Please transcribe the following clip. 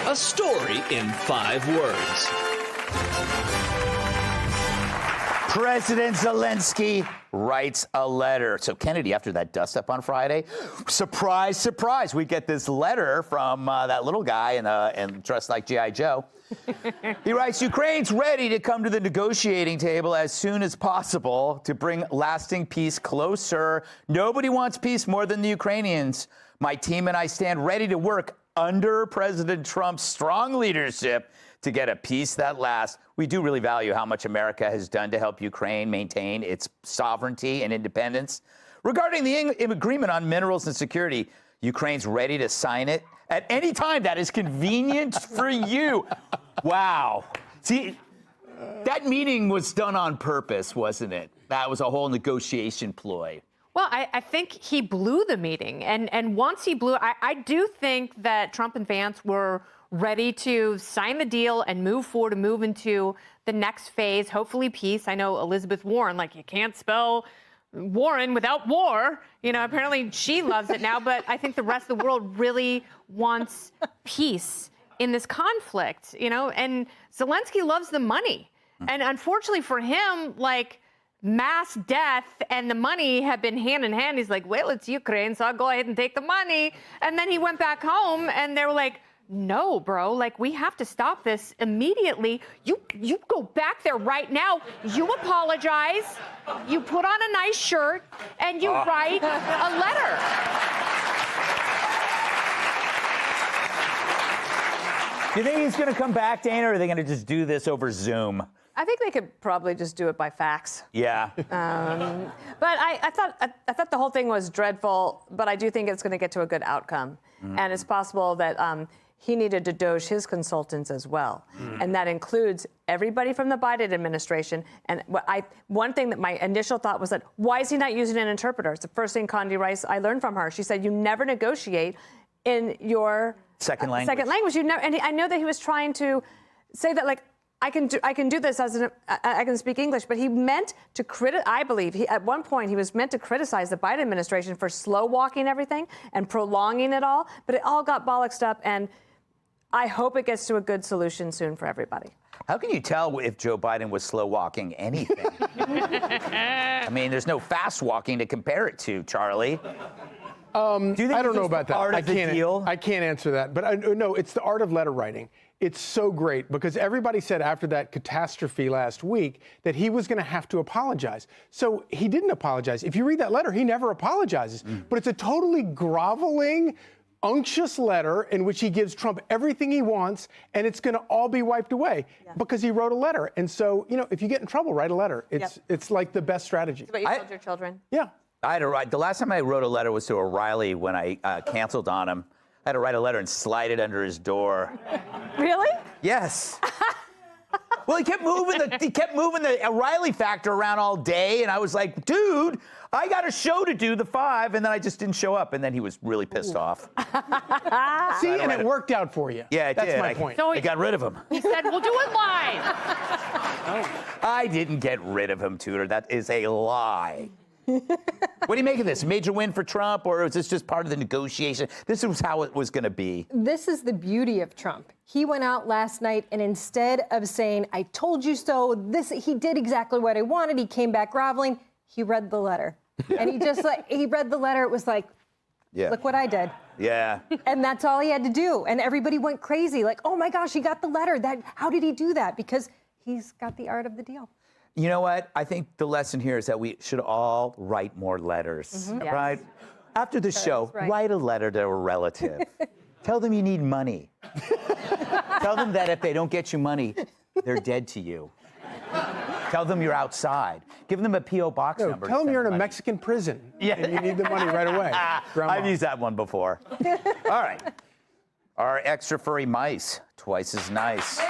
A story in 5 words. President Zelenskyy writes a letter. So, Kennedy, after that dust-up on Friday, surprise, surprise, we get this letter from that little guy and dressed like G.I. Joe. He writes, Ukraine's ready to come to the negotiating table as soon as possible to bring lasting peace closer. Nobody wants peace more than the Ukrainians. My team and I stand ready to work under President Trump's strong leadership to get a peace that lasts. We do really value how much America has done to help Ukraine maintain its sovereignty and independence. Regarding the agreement on minerals and security, Ukraine's ready to sign it at any time that is convenient for you. Wow. See, that meeting was done on purpose, wasn't it? That was a whole negotiation ploy. Well, I think he blew the meeting. And once he blew, I do think that Trump and Vance were ready to sign the deal and move forward and move into the next phase, hopefully peace. I know Elizabeth Warren, like, you can't spell Warren without war. You know, apparently she loves it now, but I think the rest of the world really wants peace in this conflict, you know, and Zelenskyy loves the money. And unfortunately for him, like, mass death and the money have been hand in hand. He's like, well, it's Ukraine, so I'll go ahead and take the money. And then he went back home and they were like, no, bro, like, we have to stop this immediately. You go back there right now. You apologize. You put on a nice shirt and you write a letter. Do you think he's going to come back, Dana, or are they going to just do this over Zoom? I think they could probably just do it by fax. Yeah. But I thought the whole thing was dreadful, but I do think it's going to get to a good outcome. And it's possible that he needed to doge his consultants as well. And that includes everybody from the Biden administration. And one thing that my initial thought was that, why is he not using an interpreter? It's the first thing Condi Rice I learned from her. She said, you never negotiate in your second language. You never, and I know that he was trying to say that, like, I can do this I can speak English, but he meant to I believe at one point he was meant to criticize the Biden administration for slow walking everything and prolonging it all, but it all got bollocksed up, and I hope it gets to a good solution soon for everybody. How can you tell if Joe Biden was slow walking anything? I mean, there's no fast walking to compare it to, Charlie. Do you think I don't know about that. I can't answer that. But no, it's the art of letter writing. It's so great because everybody said after that catastrophe last week that he was going to have to apologize. So he didn't apologize. If you read that letter, he never apologizes. But it's a totally groveling, unctuous letter in which he gives Trump everything he wants, and it's going to all be wiped away because he wrote a letter. And so, you know, if you get in trouble, write a letter. It's like the best strategy. It's what you told your children. Yeah. I had to write. The last time I wrote a letter was to O'Reilly when I canceled on him. I had to write a letter and slide it under his door. Really? Yes. Well, he kept moving the O'Reilly factor around all day, and I was like, dude, I got a show to do, the 5, and then I just didn't show up, and then he was really pissed off. See, and it worked out for you. Yeah, it That's did. my point. So I got rid of him. He said, we'll do it live. I didn't get rid of him, Tudor. That is a lie. What do you make of this? Major win for Trump, or is this just part of the negotiation? This was how it was going to be. This is the beauty of Trump. He went out last night, and instead of saying, I told you so, he did exactly what I wanted. He came back groveling. He read the letter. And he read the letter. It was like, look what I did. Yeah. And that's all he had to do. And everybody went crazy. Like, oh my gosh, he got the letter. How did he do that? Because he's got the art of the deal. You know what? I think the lesson here is that we should all write more letters, right? After the show, write a letter to a relative. Tell them you need money. Tell them that if they don't get you money, they're dead to you. Tell them you're outside. Give them a P.O. box number. Tell them you're in a Mexican prison and you need the money right away. I've used that one before. All right. Our extra furry mice, twice as nice.